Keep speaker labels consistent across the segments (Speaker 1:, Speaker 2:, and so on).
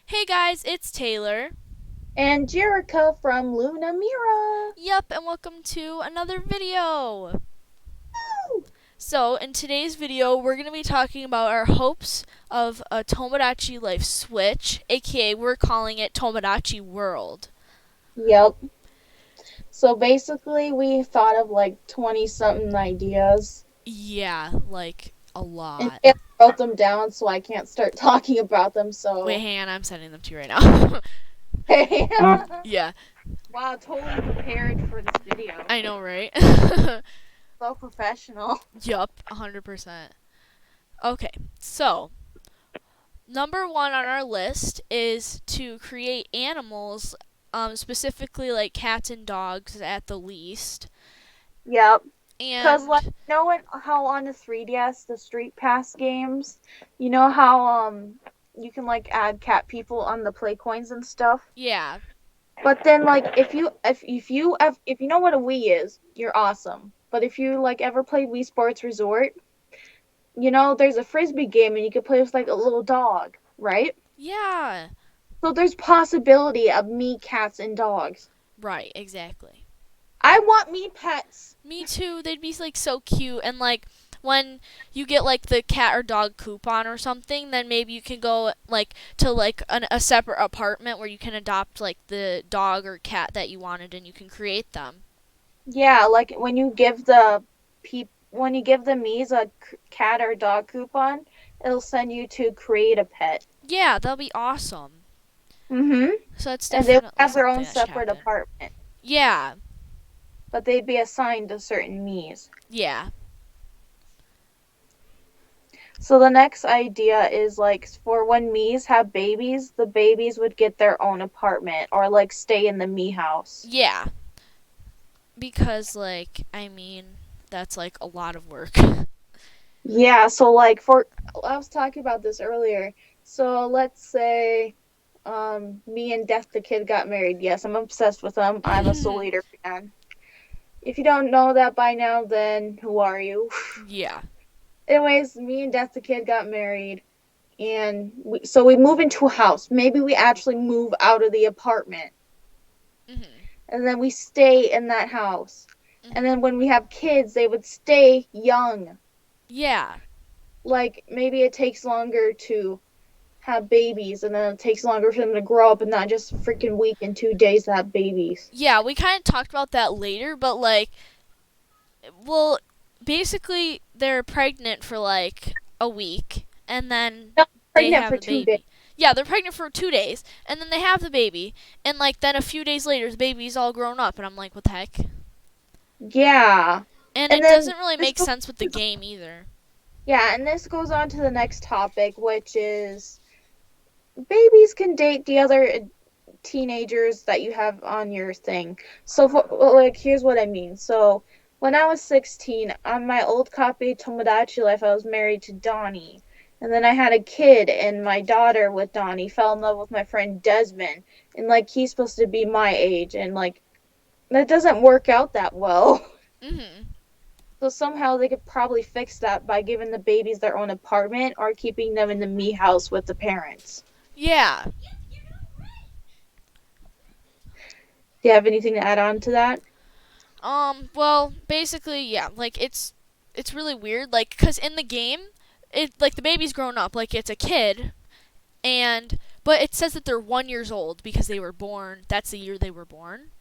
Speaker 1: Hey guys, it's Taylor.
Speaker 2: And Jericho from Luna Mira.
Speaker 1: Yup, and welcome to another video. So, in today's video, we're going to be talking about our hopes of a Tomodachi Life Switch, aka we're calling it Tomodachi World.
Speaker 2: Yep. So basically, we thought of like 20 something ideas
Speaker 1: Yeah, like a
Speaker 2: and
Speaker 1: lot.
Speaker 2: we wrote them down so I can't start talking about them.
Speaker 1: Wait,
Speaker 2: So,
Speaker 1: hang on, I'm sending them to you right now.
Speaker 2: hey.
Speaker 1: Yeah,
Speaker 2: Wow, totally prepared for this video.
Speaker 1: I know, right?
Speaker 2: So professional.
Speaker 1: Yup, 100%. Okay, so number one on our list is to create animals, specifically like cats and dogs at the least.
Speaker 2: Yep. Cause like
Speaker 1: And
Speaker 2: how on the 3DS, the Street Pass games, you know how you can like add cat people on the play coins and stuff.
Speaker 1: yeah,
Speaker 2: But then, like, if you know what a Wii is, you're awesome. But if you like ever played Wii Sports Resort, there's a frisbee game and you can play with like a little dog, right?
Speaker 1: yeah,
Speaker 2: So there's possibility of me, cats, and dogs.
Speaker 1: right, exactly.
Speaker 2: I want me pets.
Speaker 1: Me too. They'd be like so cute, and like when you get like the cat or dog coupon or something, then maybe you can go like to like a separate apartment where you can adopt like the dog or cat that you wanted, and you can create them.
Speaker 2: Yeah, like when you give the Mii's a cat or dog coupon, it'll send you to create a pet.
Speaker 1: Yeah, that'll be awesome.
Speaker 2: Mm-hmm.
Speaker 1: So that's
Speaker 2: And they would
Speaker 1: definitely
Speaker 2: have their
Speaker 1: something
Speaker 2: own
Speaker 1: that should
Speaker 2: separate
Speaker 1: happen.
Speaker 2: apartment,
Speaker 1: Yeah,
Speaker 2: but they'd be assigned to certain Mii's.
Speaker 1: yeah.
Speaker 2: So the next idea is like for when Mii's have babies, the babies would get their own apartment or like stay in the Mii house.
Speaker 1: Yeah, because like I mean that's like a lot of work.
Speaker 2: Yeah, so like for I was talking about this earlier. So let's say me and Death the Kid got married. Yes, I'm obsessed with them. I'm a Soul Eater fan. If you don't know that by now, then who are you?
Speaker 1: Yeah.
Speaker 2: Anyways, me and Death the Kid got married and we move into a house. Maybe we actually move out of the apartment
Speaker 1: Mhm.
Speaker 2: and then we stay in that house. And
Speaker 1: Mhm.
Speaker 2: then when we have kids, they would stay young.
Speaker 1: Yeah.
Speaker 2: Like maybe it takes longer to have babies, and then it takes longer for them to grow up, and not just a freaking week and 2 days to have babies.
Speaker 1: Yeah, we kind of talked about that later, but like well, basically they're pregnant for like a week and then
Speaker 2: No,
Speaker 1: they
Speaker 2: pregnant
Speaker 1: have
Speaker 2: for
Speaker 1: the
Speaker 2: 2 days.
Speaker 1: baby. Yeah, they're pregnant for 2 days and then they have the baby and like then a few days later the baby's all grown up and I'm like, "What the heck?"
Speaker 2: Yeah,
Speaker 1: And
Speaker 2: and
Speaker 1: it
Speaker 2: then
Speaker 1: doesn't really
Speaker 2: this
Speaker 1: make
Speaker 2: goes.
Speaker 1: sense with the game either.
Speaker 2: Yeah, and this goes on to the next topic, which is babies can date the other teenagers that you have on your thing. So, like, here's what I mean. So, when I was 16, on my old copy of Tomodachi Life, I was married to Donnie. And then I had a kid, and my daughter with Donnie fell in love with my friend Desmond. And, like, he's supposed to be my age, and, like, that doesn't work out that well.
Speaker 1: Mhm.
Speaker 2: So, somehow they could probably fix that by giving the babies their own apartment or keeping them in the me house with the parents.
Speaker 1: Yeah.
Speaker 2: Do you have anything to add on to that?
Speaker 1: Well, basically, yeah, like it's really weird like cuz in the game it like the baby's grown up, like it's a kid and but it says that they're 1 years old because they were born. That's the year they were born.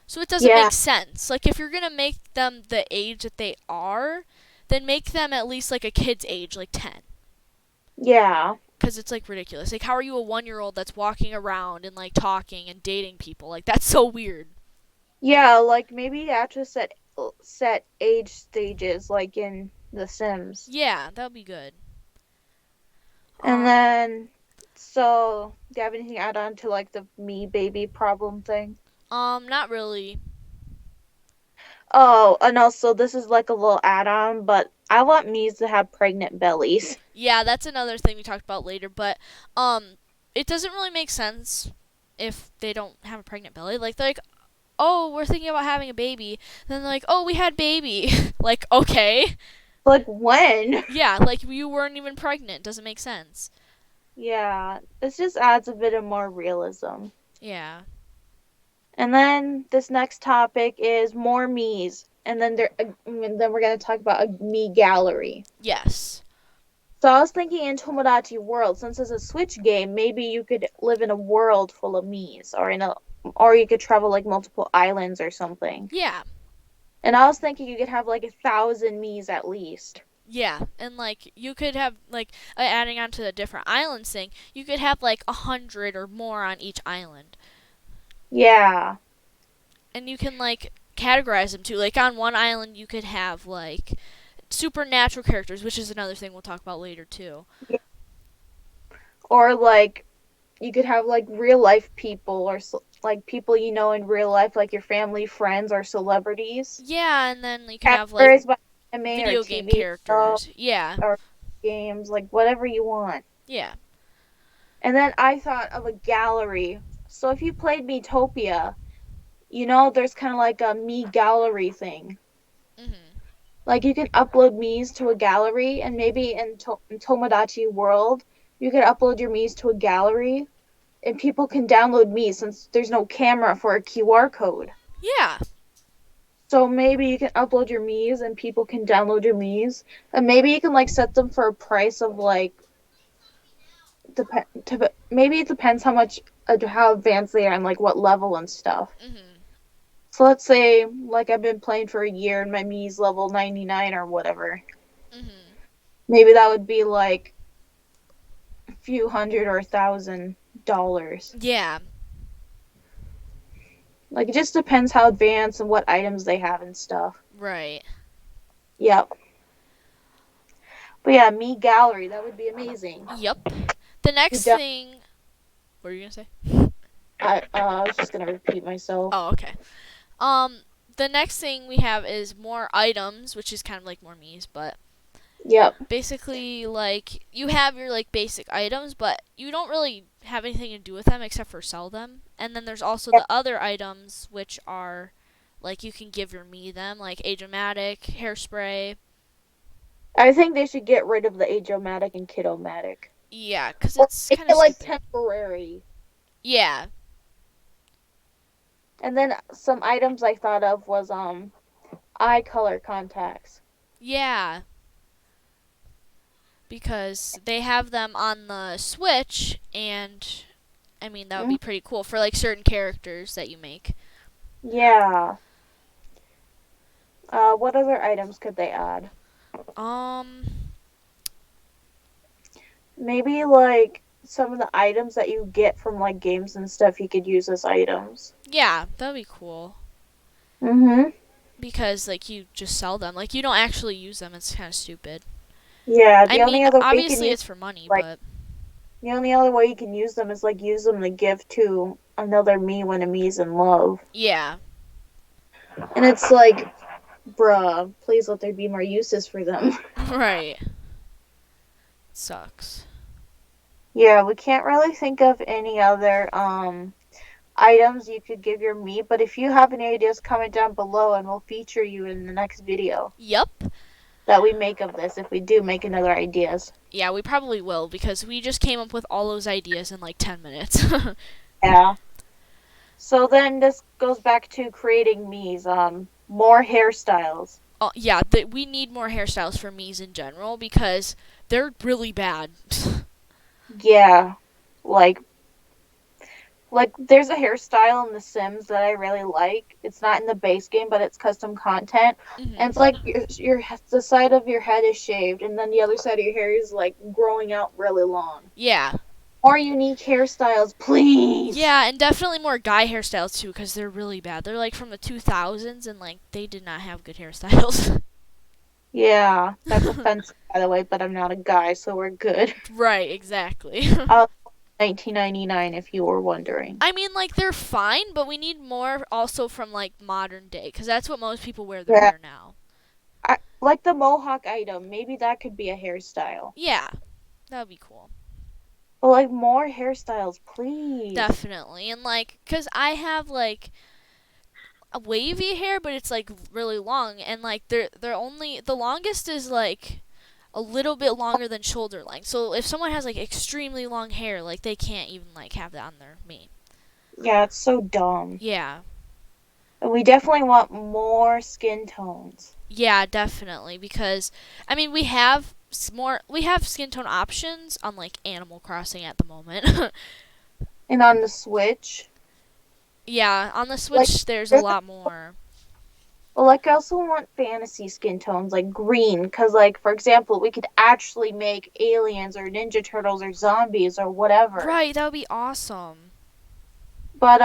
Speaker 1: So it doesn't
Speaker 2: Yeah,
Speaker 1: make sense. Like if you're gonna make them the age that they are, then make them at least like a kid's age, like 10.
Speaker 2: yeah.
Speaker 1: Because it's like ridiculous. Like how are you a 1 year old that's walking around and like talking and dating people? Like that's so weird.
Speaker 2: Yeah, like maybe actually set age stages like in The Sims.
Speaker 1: Yeah, that would be good.
Speaker 2: And
Speaker 1: Um,
Speaker 2: then do you have anything to add on to like the me baby problem thing?
Speaker 1: not really.
Speaker 2: Oh, and also this is like a little add-on, but I want me's to have pregnant bellies.
Speaker 1: Yeah, that's another thing we talked about later, but it doesn't really make sense if they don't have a pregnant belly. Like they're like, "Oh, we're thinking about having a baby." Then they're like, "Oh, we had baby." Like, "Okay."
Speaker 2: Like when?
Speaker 1: Yeah, like you weren't even pregnant. Doesn't make sense.
Speaker 2: Yeah, this just adds a bit of more realism.
Speaker 1: Yeah.
Speaker 2: And then this next topic is more me's, and then we're gonna talk about a me gallery.
Speaker 1: Yes.
Speaker 2: So I was thinking in Tomodachi World, since it's a Switch game, maybe you could live in a world full of me's, or you could travel like multiple islands or something.
Speaker 1: Yeah.
Speaker 2: And I was thinking you could have like 1,000 me's at least.
Speaker 1: Yeah, and like you could have like adding on to the different islands thing, you could have like 100 or more on each island,
Speaker 2: Yeah.
Speaker 1: and you can like categorize them too. Like on one island, you could have like supernatural characters, which is another thing we'll talk about later too.
Speaker 2: Or like you could have like real life people like people you know in real life, like your family, friends, or celebrities.
Speaker 1: Yeah, and then you can have like
Speaker 2: Categorized by anime or
Speaker 1: video game
Speaker 2: TV show
Speaker 1: characters. Yeah,
Speaker 2: or games, like whatever you want.
Speaker 1: yeah,
Speaker 2: And then I thought of a gallery. So if you played Metopia, you know there's kind of like a me gallery thing.
Speaker 1: mhm,
Speaker 2: Like you can upload Mii's to a gallery, and maybe in Tomodachi World, you could upload your Mii's to a gallery, and people can download Mii's since there's no camera for a QR code.
Speaker 1: yeah,
Speaker 2: So maybe you can upload your Mii's and people can download your Mii's, and maybe you can like set them for a price of like maybe it depends how much how advanced they are and like what level and stuff.
Speaker 1: mhm,
Speaker 2: So let's say like I've been playing for a year and my Mii's level 99 or whatever.
Speaker 1: mhm,
Speaker 2: Maybe that would be like a few hundred or $1,000.
Speaker 1: yeah,
Speaker 2: Like it just depends how advanced and what items they have and stuff.
Speaker 1: right.
Speaker 2: Yep. But yeah, me gallery, that would be amazing.
Speaker 1: Yep. The
Speaker 2: You
Speaker 1: next
Speaker 2: don't,
Speaker 1: thing, what are you gonna say?
Speaker 2: I was just gonna repeat myself.
Speaker 1: Oh, okay. Um, the next thing we have is more items, which is kind of like more me's, but
Speaker 2: Yep.
Speaker 1: basically like you have your like basic items, but you don't really have anything to do with them except for sell them. And then there's also
Speaker 2: Yep.
Speaker 1: the other items which are like you can give your me them, like Age-O-Matic, hairspray.
Speaker 2: I think they should get rid of the Age-O-Matic and Kid-O-Matic.
Speaker 1: Yeah, cuz
Speaker 2: Or
Speaker 1: it's
Speaker 2: make
Speaker 1: kind
Speaker 2: it
Speaker 1: of
Speaker 2: like
Speaker 1: stupid.
Speaker 2: temporary.
Speaker 1: Yeah.
Speaker 2: And then some items I thought of was eye color contacts.
Speaker 1: Yeah, because they have them on the Switch, and I mean that would
Speaker 2: Mm,
Speaker 1: be pretty cool for like certain characters that you make.
Speaker 2: yeah. What other items could they add?
Speaker 1: Um,
Speaker 2: Maybe like some of the items that you get from like games and stuff you could use as items.
Speaker 1: yeah, that'd be cool
Speaker 2: Mhm.
Speaker 1: because like you just sell them. Like you don't actually use them. It's kind of stupid.
Speaker 2: Yeah,
Speaker 1: I
Speaker 2: the only
Speaker 1: mean,
Speaker 2: other way you can
Speaker 1: obviously
Speaker 2: use
Speaker 1: it's for money,
Speaker 2: like
Speaker 1: but
Speaker 2: the only other way you can use them is like use them to give to another me when a me's in love.
Speaker 1: yeah,
Speaker 2: And it's like, bruh, please let there be more uses for them.
Speaker 1: right. Sucks.
Speaker 2: Yeah, we can't really think of any other items you could give your me, but if you have any ideas, comment down below and we'll feature you in the next video
Speaker 1: Yep.
Speaker 2: that we make of this if we do make another ideas.
Speaker 1: Yeah, we probably will because we just came up with all those ideas in like 10 minutes.
Speaker 2: Yeah. So then this goes back to creating me's, more hairstyles.
Speaker 1: Oh, yeah, we need more hairstyles for me's in general because they're really bad.
Speaker 2: Yeah. Like there's a hairstyle in The Sims that I really like. It's not in the base game, but it's custom content. And it's
Speaker 1: Mhm.
Speaker 2: like the side of your head is shaved, and then the other side of your hair is like growing out really long.
Speaker 1: Yeah.
Speaker 2: More unique hairstyles, please.
Speaker 1: Yeah, and definitely more guy hairstyles too because they're really bad. They're like from the 2000s and like they did not have good hairstyles.
Speaker 2: Yeah, that's offensive, by the way, but I'm not a guy, so we're good.
Speaker 1: Right, exactly.
Speaker 2: 1999, if you were wondering.
Speaker 1: I mean, like they're fine, but we need more also from like modern day because that's what most people wear their
Speaker 2: Yeah,
Speaker 1: hair now.
Speaker 2: like the mohawk item. Maybe that could be a hairstyle.
Speaker 1: Yeah, that would be cool.
Speaker 2: But like more hairstyles, please.
Speaker 1: Definitely, and like, cause I have like a wavy hair, but it's like really long, and like they're only the longest is like a little bit longer than shoulder length. So if someone has like extremely long hair, like they can't even like have that on their mane.
Speaker 2: Yeah, it's so dumb.
Speaker 1: Yeah.
Speaker 2: We definitely want more skin tones.
Speaker 1: Yeah, definitely because I mean we have skin tone options on like Animal Crossing at the moment.
Speaker 2: And on the Switch,
Speaker 1: Yeah, on the
Speaker 2: like
Speaker 1: Switch there's a
Speaker 2: there's
Speaker 1: lot more.
Speaker 2: like I also want fantasy skin tones like green because like for example we could actually make aliens or ninja turtles or zombies or whatever.
Speaker 1: Right, that would be awesome.
Speaker 2: But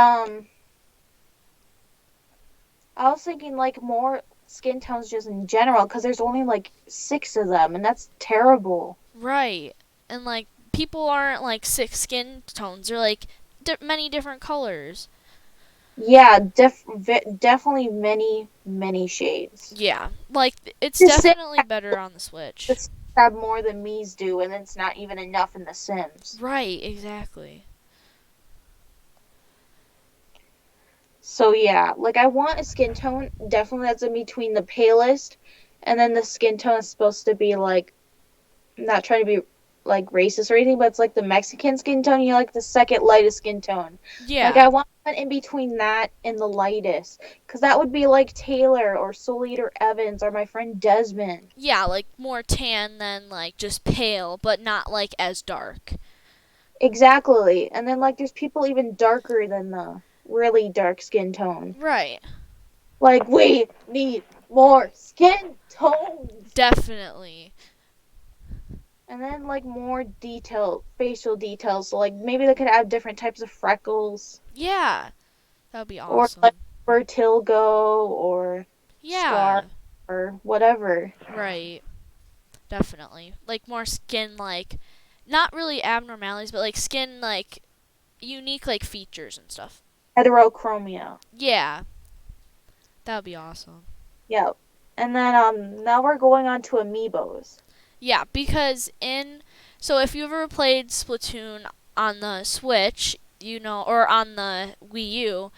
Speaker 2: I was thinking like more skin tones just in general because there's only like 6 of them and that's terrible.
Speaker 1: Right. And like people aren't like six skin tones, they're like many different colors.
Speaker 2: Yeah, definitely many shades.
Speaker 1: Yeah, like it's
Speaker 2: Just say
Speaker 1: definitely better on the Switch.
Speaker 2: this have more than me's do and it's not even enough in The Sims.
Speaker 1: Right, exactly.
Speaker 2: So yeah, like I want a skin tone definitely that's in between the palest and then the skin tone is supposed to be like not trying to be like racist or anything, but it's like the Mexican skin tone, you know, like the second lightest skin tone. Like
Speaker 1: Yeah.
Speaker 2: I want one in between that and the lightest, because that would be like Taylor or Soul Eater Evans or my friend Desmond.
Speaker 1: Yeah, like more tan than like just pale, but not like as dark.
Speaker 2: Exactly. And then like there's people even darker than the really dark skin tone.
Speaker 1: Right.
Speaker 2: Like we need more skin tones.
Speaker 1: Definitely.
Speaker 2: And then like more detailed facial details. So like maybe they could add different types of freckles
Speaker 1: Yeah. That would be
Speaker 2: or like
Speaker 1: awesome.
Speaker 2: vertigo or scar
Speaker 1: Yeah.
Speaker 2: or whatever.
Speaker 1: Right. Definitely. Like more skin like not really abnormalities, but like skin like unique like features and stuff.
Speaker 2: Heterochromia.
Speaker 1: Yeah. That would be awesome.
Speaker 2: Yep. And then now we're going on to amiibos.
Speaker 1: Yeah, because in so if you ever played Splatoon on the Switch, you know, or on the Wii U,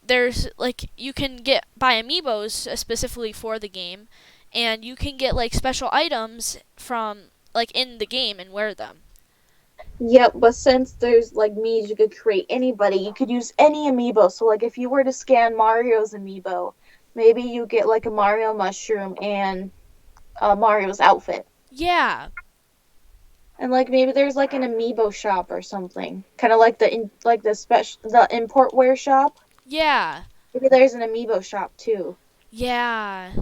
Speaker 1: there's like you can get buy amiibos specifically for the game, and you can get like special items from like in the game and wear them.
Speaker 2: Yep, but since there's like Mii's, you could create anybody. You could use any amiibo. So like if you were to scan Mario's amiibo, maybe you get like a Mario mushroom and Mario's outfit.
Speaker 1: Yeah,
Speaker 2: And like maybe there's like an amiibo shop or something. Kind of like like the special the import wear shop.
Speaker 1: yeah,
Speaker 2: Maybe there's an amiibo shop too.
Speaker 1: yeah.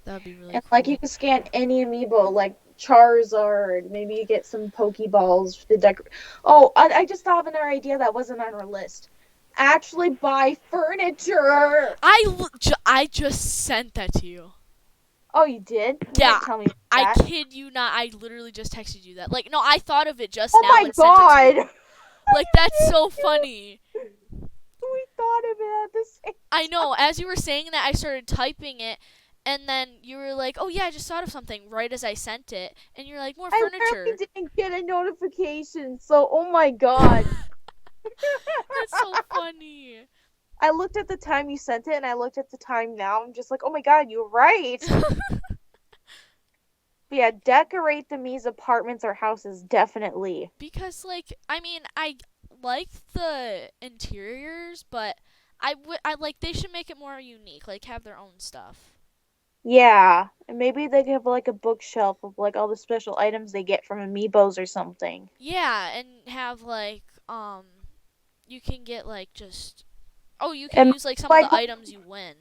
Speaker 1: That would be really
Speaker 2: And like you
Speaker 1: cool.
Speaker 2: can scan any amiibo like Charizard, maybe you get some Pokeballs to decorate. Oh, I just thought of another idea that wasn't on our list. Actually buy furniture.
Speaker 1: I just sent that to you.
Speaker 2: Oh, you did? You
Speaker 1: Yeah,
Speaker 2: didn't tell me
Speaker 1: I
Speaker 2: that.
Speaker 1: kid you not. I literally just texted you that. Like, no, I thought of it just
Speaker 2: Oh
Speaker 1: now
Speaker 2: my
Speaker 1: and sent it to
Speaker 2: god.
Speaker 1: you. Like, that's so funny.
Speaker 2: We thought of it at the same
Speaker 1: I
Speaker 2: time.
Speaker 1: know. As you were saying that, I started typing it, and then you were like, "Oh yeah, I just thought of something." Right as I sent it, and you're like, "More
Speaker 2: I literally
Speaker 1: furniture."
Speaker 2: didn't get a notification. So, oh my god.
Speaker 1: That's so funny.
Speaker 2: I looked at the time you sent it and I looked at the time now. I'm just like, oh my god, you're right. But yeah, decorate the Mii's apartments or houses, definitely.
Speaker 1: Because like, I mean, I like the interiors, but I like they should make it more unique. Like, have their own stuff.
Speaker 2: Yeah. And maybe they could have like a bookshelf of like all the special items they get from amiibos or something.
Speaker 1: Yeah, and have like you can get like just you can
Speaker 2: And
Speaker 1: use like some of
Speaker 2: like
Speaker 1: the items you win.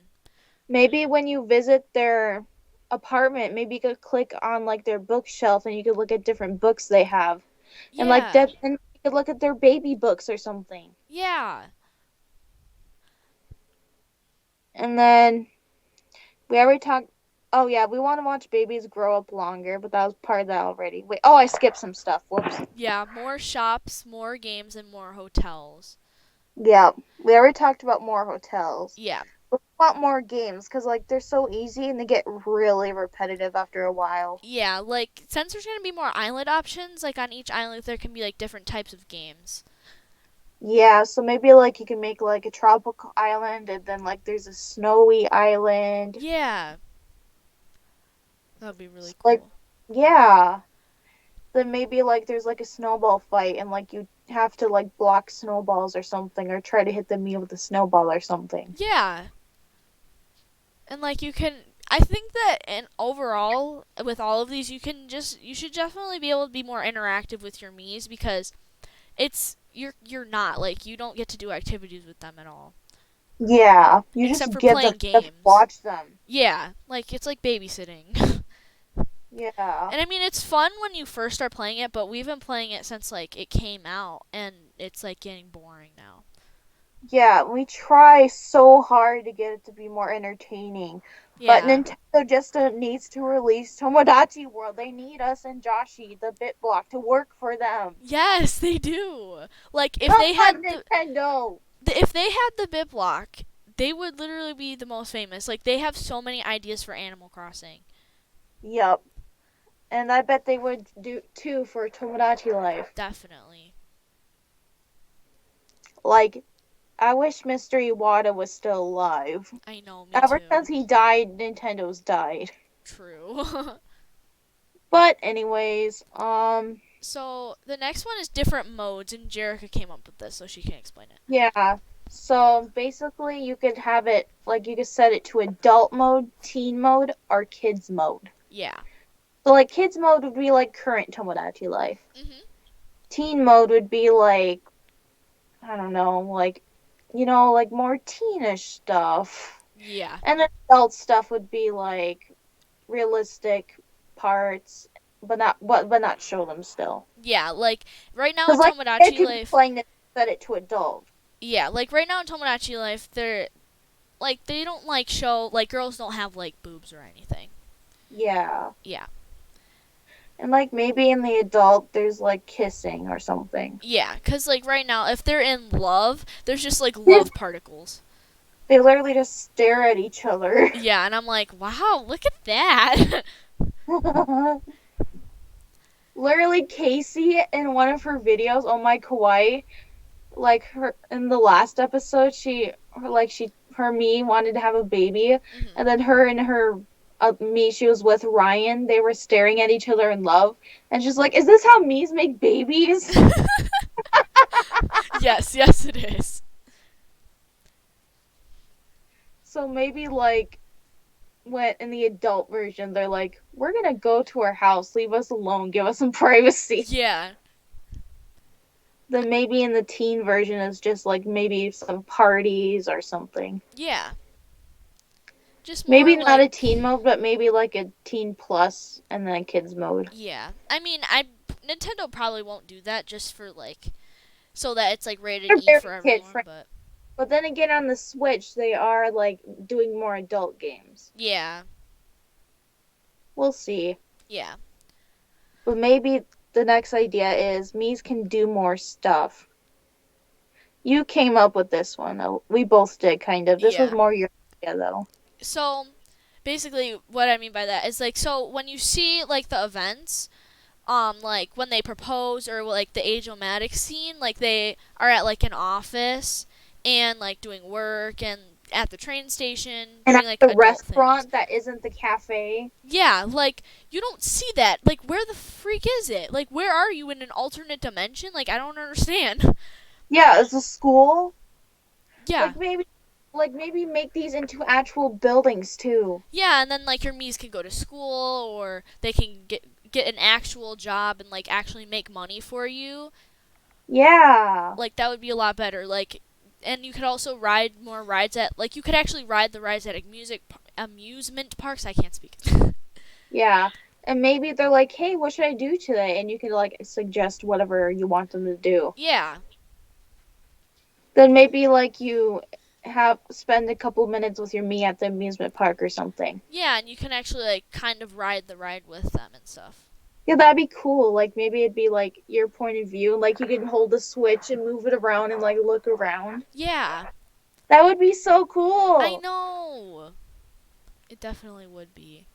Speaker 2: maybe when you visit their apartment, maybe you could click on like their bookshelf and you could look at different books they have. And like
Speaker 1: Yeah.
Speaker 2: that and you could look at their baby books or something.
Speaker 1: Yeah.
Speaker 2: And then we already talked. Oh yeah, we want to watch babies grow up longer, but that was part of that already. Wait, oh, I skipped some stuff. Whoops.
Speaker 1: Yeah, more shops, more games and more hotels.
Speaker 2: Yeah, we already talked about more hotels.
Speaker 1: Yeah.
Speaker 2: We want more games because like they're so easy and they get really repetitive after a while.
Speaker 1: Yeah, like since there's going to be more island options, like on each island there can be like different types of games.
Speaker 2: Yeah, so maybe like you can make like a tropical island and then like there's a snowy island.
Speaker 1: Yeah. That would be really
Speaker 2: Like,
Speaker 1: cool.
Speaker 2: yeah. Then maybe like there's like a snowball fight and like you have to like block snowballs or something or try to hit the Mii with a snowball or something.
Speaker 1: Yeah, and like you can. I think that and overall with all of these, you should definitely be able to be more interactive with your Mii's because you're not like you don't get to do activities with them at all
Speaker 2: Yeah, you
Speaker 1: except
Speaker 2: just
Speaker 1: for
Speaker 2: give them
Speaker 1: playing
Speaker 2: stuff to
Speaker 1: games.
Speaker 2: watch them.
Speaker 1: Yeah, like it's like babysitting.
Speaker 2: Yeah.
Speaker 1: And I mean, it's fun when you first start playing it, but we've been playing it since like it came out, and it's like getting boring now.
Speaker 2: Yeah, we try so hard to get it to be more entertaining. But
Speaker 1: Yeah.
Speaker 2: Nintendo just needs to release Tomodachi World. They need us and Joshi, the Bit Block, to work for them.
Speaker 1: Yes, they do. Like
Speaker 2: Come on, Nintendo!
Speaker 1: if they had the bit block, they would literally be the most famous. Like they have so many ideas for Animal Crossing.
Speaker 2: Yup. And I bet they would do too for Tomodachi Life.
Speaker 1: Definitely.
Speaker 2: Like, I wish Mr. Iwata was still alive.
Speaker 1: I know, me
Speaker 2: Ever
Speaker 1: too.
Speaker 2: since he died, Nintendo's died.
Speaker 1: True.
Speaker 2: But anyways,
Speaker 1: So the next one is different modes, and Jerica came up with this, so she can explain it.
Speaker 2: yeah. So basically you could have it like you could set it to adult mode, teen mode, or kids mode.
Speaker 1: Yeah.
Speaker 2: So like kids mode would be like current Tomodachi Life.
Speaker 1: Mhm.
Speaker 2: Teen mode would be like I don't know, like like more teenish stuff.
Speaker 1: Yeah.
Speaker 2: And then adult stuff would be like realistic parts, but not show them still.
Speaker 1: Yeah. Like right now
Speaker 2: Because
Speaker 1: in
Speaker 2: like it
Speaker 1: Tomodachi
Speaker 2: could be
Speaker 1: Life.
Speaker 2: playing it set it to adult.
Speaker 1: Yeah. Like right now in Tomodachi Life, they don't like show like girls don't have like boobs or anything.
Speaker 2: Yeah.
Speaker 1: Yeah.
Speaker 2: And like maybe in the adult there's like kissing or something.
Speaker 1: Yeah, cuz like right now if they're in love, there's just like love particles.
Speaker 2: They literally just stare at each other.
Speaker 1: Yeah, and I'm like, "Wow, look at that."
Speaker 2: Literally Casey in one of her videos, Oh My Kawaii, like her in the last episode, her me wanted to have a baby,
Speaker 1: Mhm.
Speaker 2: and then her and her me she was with Ryan. They were staring at each other in love, and she's like, "Is this how me's make babies?"
Speaker 1: Yes, yes it is.
Speaker 2: So maybe like when in the adult version they're like, "We're gonna go to our house, leave us alone, give us some privacy."
Speaker 1: Yeah.
Speaker 2: Then maybe in the teen version it's just like maybe some parties or something.
Speaker 1: Yeah. Just more
Speaker 2: Maybe not
Speaker 1: like
Speaker 2: a teen mode, but maybe like a teen plus and then a kids mode.
Speaker 1: yeah. I mean, I Nintendo probably won't do that just for like so that it's like rated
Speaker 2: They're
Speaker 1: E
Speaker 2: very
Speaker 1: for
Speaker 2: kid
Speaker 1: everyone,
Speaker 2: friendly.
Speaker 1: but
Speaker 2: But then again, on the Switch, they are like doing more adult games.
Speaker 1: yeah.
Speaker 2: We'll see.
Speaker 1: Yeah.
Speaker 2: But maybe the next idea is Mies can do more stuff. You came up with this one. We both did, kind of. This was
Speaker 1: Yeah.
Speaker 2: more your idea, though.
Speaker 1: So basically what I mean by that is like so when you see like the events like when they propose or like the age-o-matic scene like they are at like an office and like doing work and at the train station
Speaker 2: And
Speaker 1: doing
Speaker 2: at
Speaker 1: like
Speaker 2: the
Speaker 1: adult things.
Speaker 2: restaurant that isn't the cafe.
Speaker 1: Yeah, like you don't see that. Like where the freak is it? Like where are you in an alternate dimension? Like I don't understand.
Speaker 2: Yeah, it's a school.
Speaker 1: Yeah.
Speaker 2: Like maybe make these into actual buildings too.
Speaker 1: Yeah, and then like your Mii's can go to school or they can get an actual job and like actually make money for you.
Speaker 2: Yeah.
Speaker 1: Like that would be a lot better. Like and you could also ride more rides at like you could actually ride the rides at amusement parks. I can't speak.
Speaker 2: Yeah. And maybe they're like, "Hey, what should I do today?" And you can like suggest whatever you want them to do.
Speaker 1: Yeah.
Speaker 2: Then maybe like you have spend a couple minutes with your me at the amusement park or something.
Speaker 1: Yeah, and you can actually like kind of ride the ride with them and stuff.
Speaker 2: Yeah, that'd be cool. Like maybe it'd be like your point of view. Like you can hold the switch and move it around and like look around.
Speaker 1: Yeah.
Speaker 2: That would be so
Speaker 1: I
Speaker 2: cool.
Speaker 1: know. It definitely would be.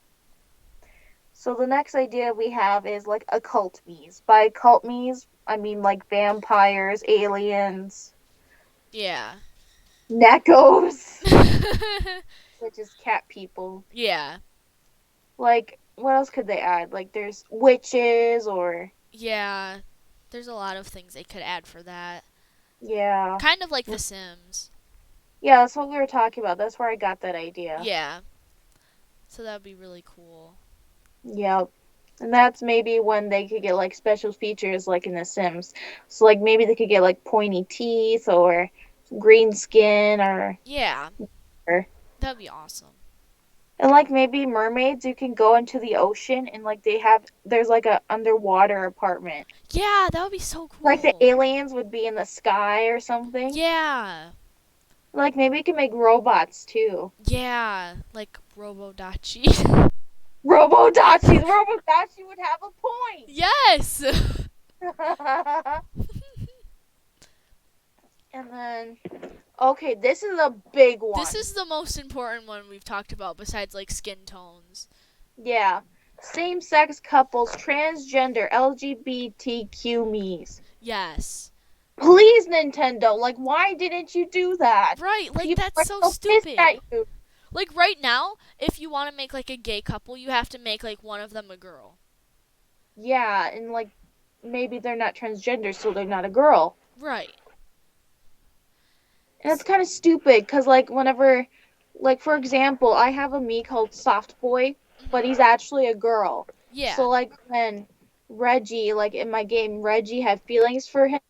Speaker 2: So the next idea we have is like occult me's. By occult me's, I mean like vampires, aliens,
Speaker 1: Yeah.
Speaker 2: neckos, which is cat people.
Speaker 1: Yeah.
Speaker 2: Like what else could they add? Like there's witches or
Speaker 1: Yeah, there's a lot of things they could add for that.
Speaker 2: yeah.
Speaker 1: Kind of like The Sims.
Speaker 2: Yeah, that's what we were talking about. That's where I got that idea.
Speaker 1: Yeah, so that would be really cool.
Speaker 2: Yep. And that's maybe when they could get like special features like in The Sims. So like maybe they could get like pointy teeth or green skin
Speaker 1: Yeah,
Speaker 2: or
Speaker 1: that'd be awesome.
Speaker 2: and like maybe mermaids you can go into the ocean and like there's like a underwater apartment.
Speaker 1: Yeah, that would be so
Speaker 2: Like the
Speaker 1: cool.
Speaker 2: aliens would be in the sky or something.
Speaker 1: Yeah,
Speaker 2: Like maybe you can make robots too.
Speaker 1: yeah, like Robodachi.
Speaker 2: Robodachi would have a
Speaker 1: Yes!
Speaker 2: point. And then okay, this is a big
Speaker 1: This
Speaker 2: one.
Speaker 1: is the most important one we've talked about besides like skin tones.
Speaker 2: Yeah. Same-sex couples, transgender, LGBTQ me's.
Speaker 1: Yes.
Speaker 2: Please, Nintendo, like why didn't you do that?
Speaker 1: Right, like
Speaker 2: People
Speaker 1: that's
Speaker 2: are
Speaker 1: so
Speaker 2: so pissed
Speaker 1: stupid.
Speaker 2: at you.
Speaker 1: Like right now, if you want to make like a gay couple, you have to make like one of them a girl.
Speaker 2: Yeah, and like maybe they're not transgender, so they're not a girl.
Speaker 1: Right.
Speaker 2: And it's kind of stupid because, like, whenever, like, for example, I have a me called Soft Boy, but
Speaker 1: Mhm.
Speaker 2: he's actually a girl.
Speaker 1: Yeah.
Speaker 2: So, like, when Reggie, like, in my game, Reggie had feelings for him,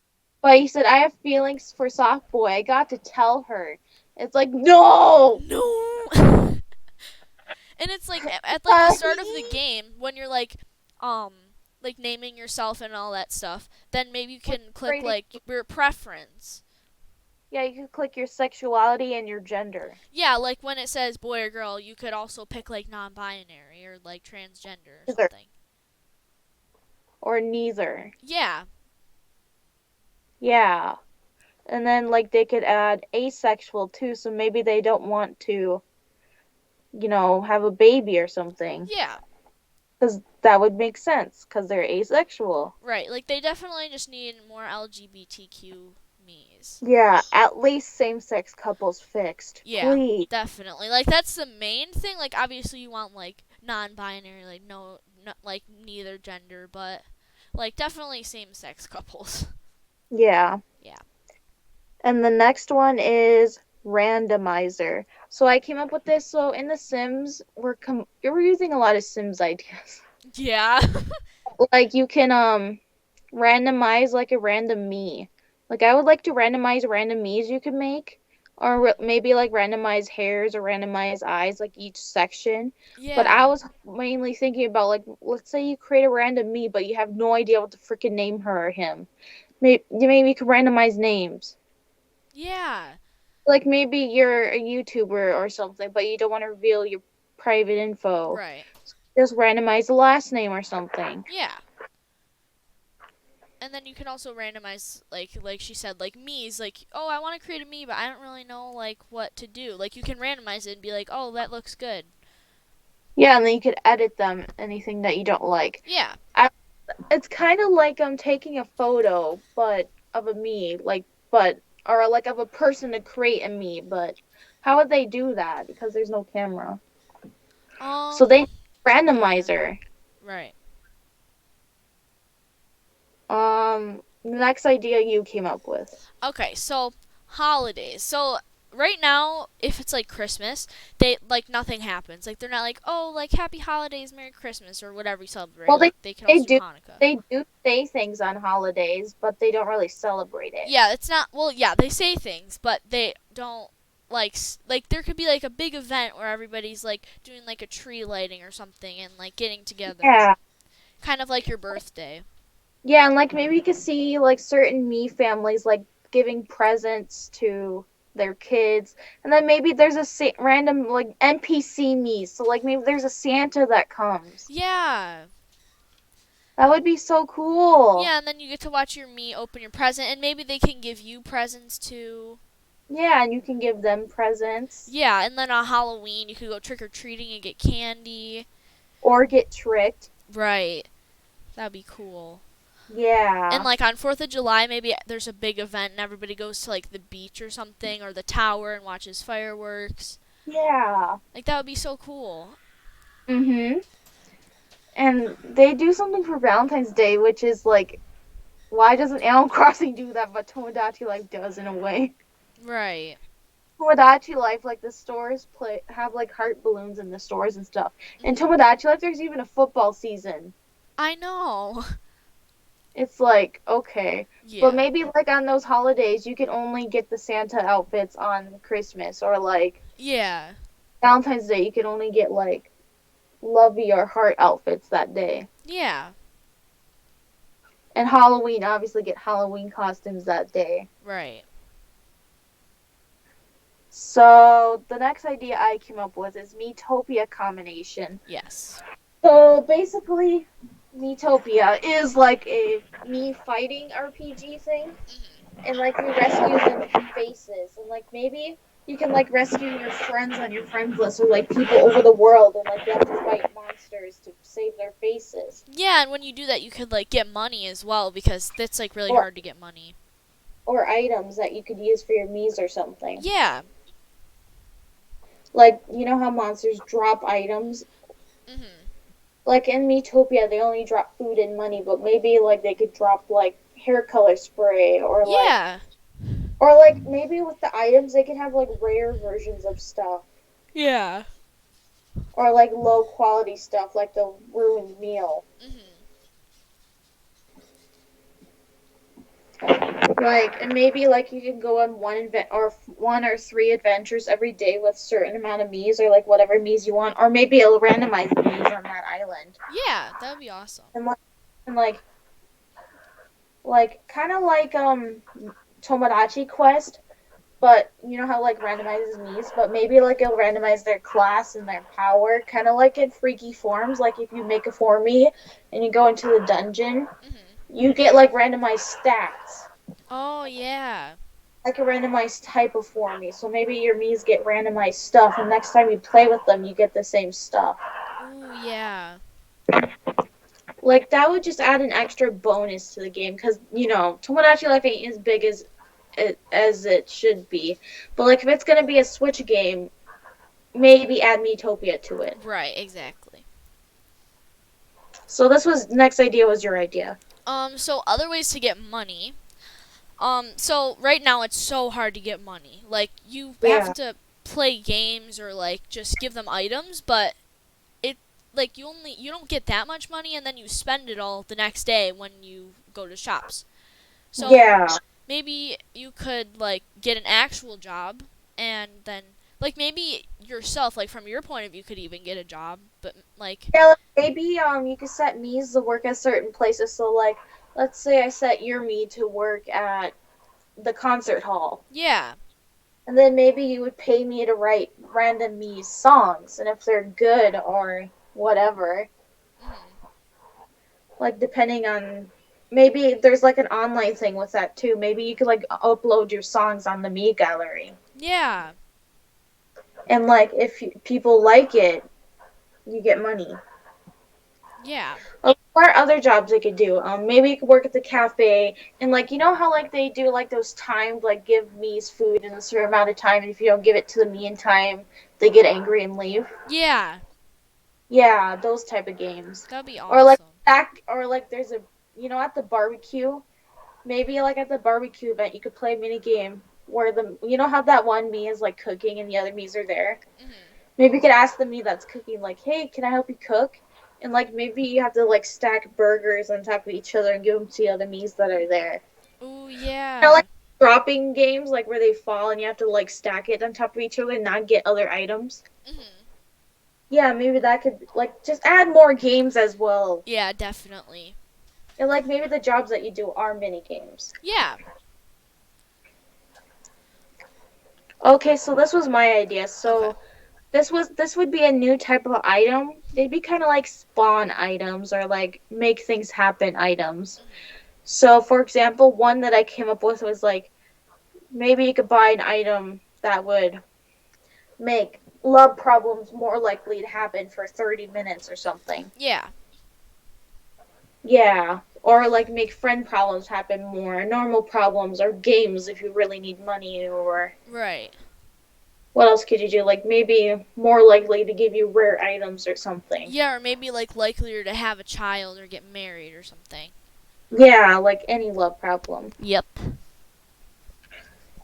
Speaker 2: but he said, I have feelings for Soft Boy. I got to tell her. It's like, no!
Speaker 1: No. And it's like at like the
Speaker 2: Uh,
Speaker 1: start of the game when you're um like naming yourself and all that stuff, then maybe you can click
Speaker 2: rating.
Speaker 1: like your preference.
Speaker 2: Yeah, you can click your sexuality and your gender.
Speaker 1: Yeah, like when it says boy or girl, you could also pick like non-binary or like transgender or
Speaker 2: Neither.
Speaker 1: something.
Speaker 2: Or neither.
Speaker 1: Yeah.
Speaker 2: Yeah. And then, like, they could add asexual too, so maybe they don't want to have a baby or something.
Speaker 1: Yeah.
Speaker 2: Because that would make sense, because they're asexual.
Speaker 1: Right. Like they definitely just need more LGBTQ me's.
Speaker 2: Yeah, at least same sex couples fixed.
Speaker 1: Yeah,
Speaker 2: Please.
Speaker 1: definitely. Like that's the main thing. Like obviously you want like non-binary, like no like neither gender, but like definitely same-sex couples.
Speaker 2: Yeah.
Speaker 1: Yeah.
Speaker 2: And the next one is randomizer. So I came up with this. So in The Sims, we're using a lot of Sims ideas.
Speaker 1: Yeah.
Speaker 2: Like you can randomize like a random me. Like I would like to randomize random me's you could make, or maybe like randomize hairs or randomize eyes, like each section. But I
Speaker 1: Yeah.
Speaker 2: was mainly thinking about like let's say you create a random me, but you have no idea what to freaking name her or him. Maybe you could randomize names.
Speaker 1: Yeah.
Speaker 2: Like maybe you're a YouTuber or something, but you don't want to reveal your private info.
Speaker 1: Right.
Speaker 2: Just randomize the last name or something.
Speaker 1: Yeah. And then you can also randomize like she said like me's like oh I want to create a me but I don't really know like what to do. Like you can randomize it and be like oh that looks good.
Speaker 2: Yeah, and then you could edit them, anything that you don't like.
Speaker 1: Yeah.
Speaker 2: It's kind of like I'm taking a photo, but of a me, or like of a person to create a me, but how would they do that? Because there's no camera. So
Speaker 1: Um
Speaker 2: they
Speaker 1: yeah.
Speaker 2: randomizer.
Speaker 1: Right.
Speaker 2: The next idea you came up with.
Speaker 1: Okay, so holidays. So right now, if it's like Christmas, they like nothing happens. Like they're not like, oh, like Happy Holidays, Merry Christmas, or whatever you celebrate.
Speaker 2: Well,
Speaker 1: Like they can
Speaker 2: they
Speaker 1: also do
Speaker 2: do
Speaker 1: Hanukkah.
Speaker 2: they do say things on holidays, but they don't really celebrate it.
Speaker 1: Yeah, it's not. Well, yeah, they say things, but they don't like there could be like a big event where everybody's like doing like a tree lighting or something and like getting together,
Speaker 2: Yeah.
Speaker 1: kind of like your birthday.
Speaker 2: Yeah, and like maybe you could see like certain me families like giving presents to their kids, and then maybe there's a random like NPC me. So like maybe there's a Santa that comes.
Speaker 1: Yeah.
Speaker 2: That would be so cool.
Speaker 1: Yeah, and then you get to watch your me open your present, and maybe they can give you presents too.
Speaker 2: Yeah, and you can give them presents
Speaker 1: Yeah, and then on Halloween you could go trick or treating and get candy.
Speaker 2: or get tricked.
Speaker 1: Right. That'd be cool. And
Speaker 2: Yeah.
Speaker 1: like on 4th of July, maybe there's a big event and everybody goes to like the beach or something or the tower and watches fireworks.
Speaker 2: Yeah.
Speaker 1: Like that would be so cool.
Speaker 2: Mhm. And they do something for Valentine's Day, which is like, why doesn't Animal Crossing do that, but Tomodachi Life does in a way?
Speaker 1: Right.
Speaker 2: Tomodachi Life, like the stores play have like heart balloons in the stores and stuff. In
Speaker 1: Mhm.
Speaker 2: Tomodachi Life, there's even a football season.
Speaker 1: I know.
Speaker 2: It's like, okay. But
Speaker 1: Yeah.
Speaker 2: maybe like on those holidays, you can only get the Santa outfits on Christmas, or like
Speaker 1: Yeah.
Speaker 2: Valentine's Day, you can only get like lovey or heart outfits that day.
Speaker 1: Yeah.
Speaker 2: And Halloween, obviously, get Halloween costumes that day.
Speaker 1: Right.
Speaker 2: So the next idea I came up with is Metopia combination.
Speaker 1: Yes.
Speaker 2: So basically, Metopia is like a me fighting RPG thing,
Speaker 1: Mhm.
Speaker 2: and like you rescue the faces, and like maybe you can like rescue your friends on your friends list, or like people over the world, and like you have to fight monsters to save their faces,
Speaker 1: Yeah, and when you do that, you could like get money as well because that's like really
Speaker 2: or
Speaker 1: hard to get money.
Speaker 2: items that you could use for your Miis or something.
Speaker 1: Yeah.
Speaker 2: Like you know how monsters drop items.
Speaker 1: Mhm.
Speaker 2: Like in Metopia, they only drop food and money, but maybe like they could drop like hair color spray,
Speaker 1: Yeah.
Speaker 2: or like maybe with the items they can have like rare versions of stuff,
Speaker 1: Yeah.
Speaker 2: or like low quality stuff like the ruined meal.
Speaker 1: Mhm.
Speaker 2: Like, and maybe like you can go on one or three adventures every day with certain amount of Miis, or like whatever Miis you want, or maybe it'll randomize the Miis on that island.
Speaker 1: Yeah, that would be awesome.
Speaker 2: And like and kind of like Tomodachi Quest, but you know how like randomizes Miis, but maybe like it'll randomize their class and their power, kind of like in Freaky Forms. Like if you make a form Mii and you go into the dungeon,
Speaker 1: Mhm.
Speaker 2: you get like randomized stats,
Speaker 1: Oh yeah.
Speaker 2: like a randomized type of form Mii. So maybe your Miis get randomized stuff, and next time you play with them, you get the same stuff.
Speaker 1: Ooh yeah.
Speaker 2: Like that would just add an extra bonus to the game, because you know Tomodachi Life ain't as big as it should be. But like if it's gonna be a Switch game, maybe add Metopia to it.
Speaker 1: Right, exactly.
Speaker 2: So this was next idea was your idea.
Speaker 1: So other ways to get money. So right now it's so hard to get money. Like you have
Speaker 2: Yeah.
Speaker 1: to play games or like just give them items, but it like you don't get that much money and then you spend it all the next day when you go to shops. So
Speaker 2: Yeah.
Speaker 1: maybe you could like get an actual job and then like maybe yourself like from your point of view could even get a job, but like
Speaker 2: Yeah, like maybe you could set Mii's to work at certain places. So like let's say I set your Mii to work at the concert hall.
Speaker 1: yeah.
Speaker 2: And then maybe you would pay me to write random Mii songs, and if they're good or whatever,
Speaker 1: Mhm.
Speaker 2: like depending on, maybe there's like an online thing with that too. Maybe you could like upload your songs on the Mii gallery.
Speaker 1: Yeah.
Speaker 2: And like if people like it, you get money.
Speaker 1: Yeah.
Speaker 2: What are other jobs they could do? Maybe you could work at the cafe, and like you know how like they do like those timed like give me's food in a certain amount of time, and if you don't give it to the me in time, they get angry and leave.
Speaker 1: Yeah.
Speaker 2: Yeah, those type of games,
Speaker 1: That'd be
Speaker 2: or like
Speaker 1: awesome.
Speaker 2: or like there's a at the barbecue, maybe like at the barbecue event you could play a mini game where the how that one me is like cooking and the other me's are there.
Speaker 1: Mhm.
Speaker 2: Maybe you could ask the me that's cooking, like, hey, can I help you cook? And like maybe you have to like stack burgers on top of each other and give them to the other me's that are there.
Speaker 1: Ooh
Speaker 2: Like
Speaker 1: yeah.
Speaker 2: dropping games, like where they fall and you have to like stack it on top of each other and not get other items.
Speaker 1: Mhm.
Speaker 2: Yeah, maybe that could like just add more games as well.
Speaker 1: Yeah, definitely.
Speaker 2: And like maybe the jobs that you do are mini games.
Speaker 1: Yeah.
Speaker 2: Okay, so this was my idea.
Speaker 1: Okay.
Speaker 2: So this would be a new type of item. They'd be kind of like spawn items, or like make things happen items.
Speaker 1: Mhm.
Speaker 2: So, for example, one that I came up with was like maybe you could buy an item that would make love problems more likely to happen for 30 minutes or something.
Speaker 1: Yeah.
Speaker 2: Yeah. Or like make friend problems happen more, normal problems, or games if you really need money, or
Speaker 1: Right.
Speaker 2: What else could you do? Like maybe more likely to give you rare items or something.
Speaker 1: Yeah, or maybe like likelier to have a child or get married or something.
Speaker 2: Yeah, like any love problem.
Speaker 1: Yep.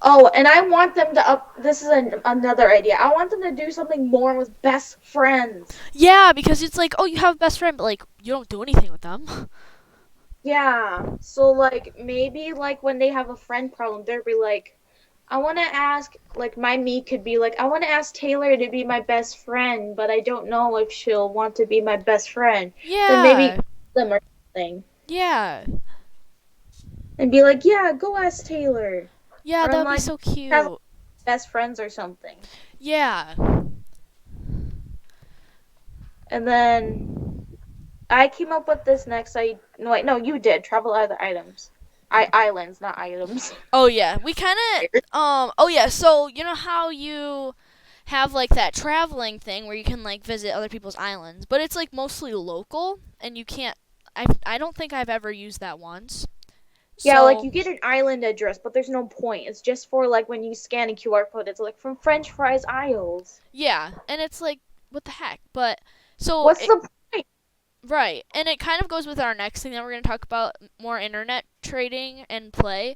Speaker 2: Oh, and I want them to up. This is another idea. I want them to do something more with best friends.
Speaker 1: Yeah, because it's like, oh, you have a best friend, but like you don't do anything with them.
Speaker 2: Yeah. So like maybe like when they have a friend problem, they'll be like, I want to ask, like my me could be like, I want to ask Taylor to be my best friend, but I don't know if she'll want to be my best friend. Then maybe
Speaker 1: Yeah.
Speaker 2: them or something,
Speaker 1: Yeah.
Speaker 2: and be like, yeah, go ask Taylor,
Speaker 1: Yeah,
Speaker 2: or
Speaker 1: that
Speaker 2: I'm
Speaker 1: would be
Speaker 2: like,
Speaker 1: so
Speaker 2: have
Speaker 1: cute.
Speaker 2: best friends or something.
Speaker 1: Yeah.
Speaker 2: And then I came up with this next. I no wait, no, you did travel other items, islands, not items.
Speaker 1: Oh yeah, we kind of oh yeah, so you know how you have like that traveling thing where you can like visit other people's islands, but it's like mostly local and you can't I don't think I've ever used that once.
Speaker 2: Yeah, like
Speaker 1: So,
Speaker 2: you get an island address, but there's no point. It's just for like when you scan a QR code, it's like from French Fries Isles.
Speaker 1: yeah, and it's like what the heck? But so
Speaker 2: What's the point?
Speaker 1: right, and it kind of goes with our next thing that we're going to talk about, more internet trading and play.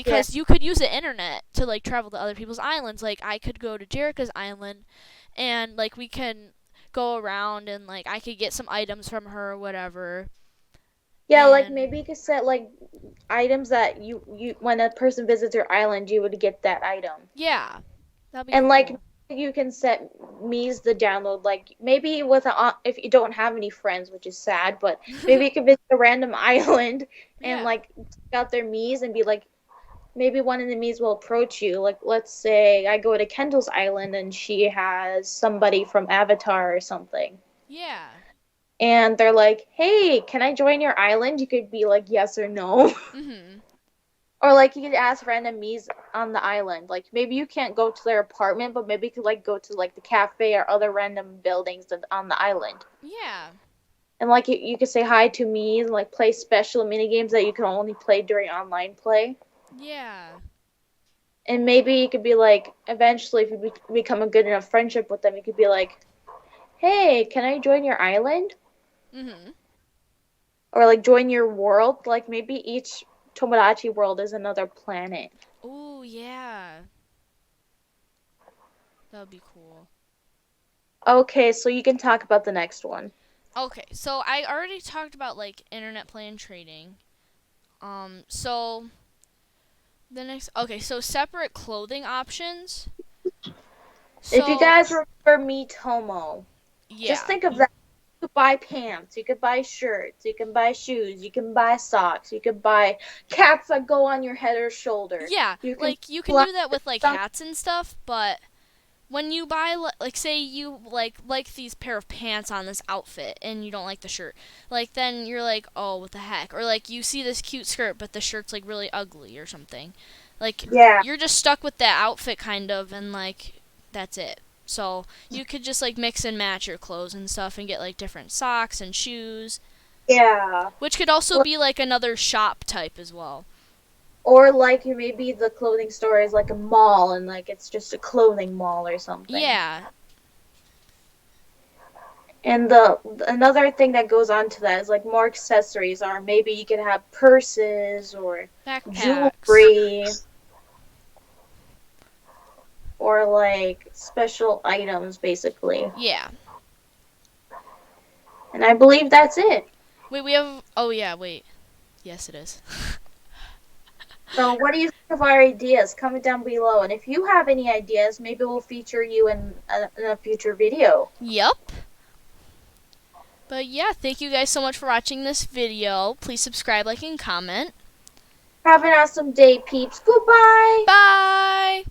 Speaker 2: Yeah.
Speaker 1: Because you could use the internet to like travel to other people's islands. Like I could go to Jerica's island, and like we can go around and like I could get some items from her or whatever.
Speaker 2: Yeah, like
Speaker 1: And
Speaker 2: maybe you could set like items that you when a person visits your island, you would get that item.
Speaker 1: yeah, that'd be
Speaker 2: And like
Speaker 1: cool.
Speaker 2: you can set me's the download like maybe with a if you don't have any friends, which is sad, but maybe you could visit a random island and
Speaker 1: Yeah.
Speaker 2: like check out their me's and be like maybe one of the me's will approach you. Like let's say I go to Kendall's island and she has somebody from Avatar or something.
Speaker 1: Yeah.
Speaker 2: And they're like, "Hey, can I join your island?" You could be like yes or no.
Speaker 1: Mhm.
Speaker 2: Or like you could ask random me's on the island. Like maybe you can't go to their apartment, but maybe you could like go to like the cafe or other random buildings on the island.
Speaker 1: Yeah.
Speaker 2: And like you could say hi to me and like play special mini games that you can only play during online play.
Speaker 1: Yeah.
Speaker 2: And maybe you could be like eventually if you become a good enough friendship with them, you could be like, "Hey, can I join your island?"
Speaker 1: Mhm.
Speaker 2: Or like join your world. Like maybe each Tomodachi world is another planet.
Speaker 1: Oh yeah. That'd be cool.
Speaker 2: Okay, so you can talk about the next one.
Speaker 1: Okay, so I already talked about like internet play and trading. So the next, okay, so separate clothing options.
Speaker 2: If you
Speaker 1: So
Speaker 2: guys remember me, Tomo, just
Speaker 1: yeah,
Speaker 2: think of that. You could buy pants, you could buy shirts, you can buy shoes, you can buy socks, you could buy cats that go on your head or shoulder.
Speaker 1: yeah,
Speaker 2: You can
Speaker 1: like you can
Speaker 2: buy
Speaker 1: do that with like
Speaker 2: some.
Speaker 1: hats and stuff, but when you buy like say you like these pair of pants on this outfit and you don't like the shirt, like then you're like, oh, what the heck? Or like you see this cute skirt but the shirt's like really ugly or something. Like
Speaker 2: Yeah,
Speaker 1: you're just stuck with that outfit kind of, and like that's it. So you could just like mix and match your clothes and stuff and get like different socks and shoes,
Speaker 2: yeah.
Speaker 1: which could also be like another shop type as well.
Speaker 2: Or like maybe the clothing store is like a mall and like it's just a clothing mall or something.
Speaker 1: Yeah,
Speaker 2: And the another thing that goes on to that is like more accessories are maybe you could have purses or
Speaker 1: backpacks.
Speaker 2: jewelry or like special items basically.
Speaker 1: Yeah.
Speaker 2: And I believe that's it.
Speaker 1: Wait, we have. Oh yeah, wait. Yes, it is.
Speaker 2: So what do you think of our ideas? Comment down below. And if you have any ideas, maybe we'll feature you in a future video.
Speaker 1: Yup. But yeah, thank you guys so much for watching this video. Please subscribe, like, and comment.
Speaker 2: Have an awesome day, peeps. Goodbye.
Speaker 1: Bye!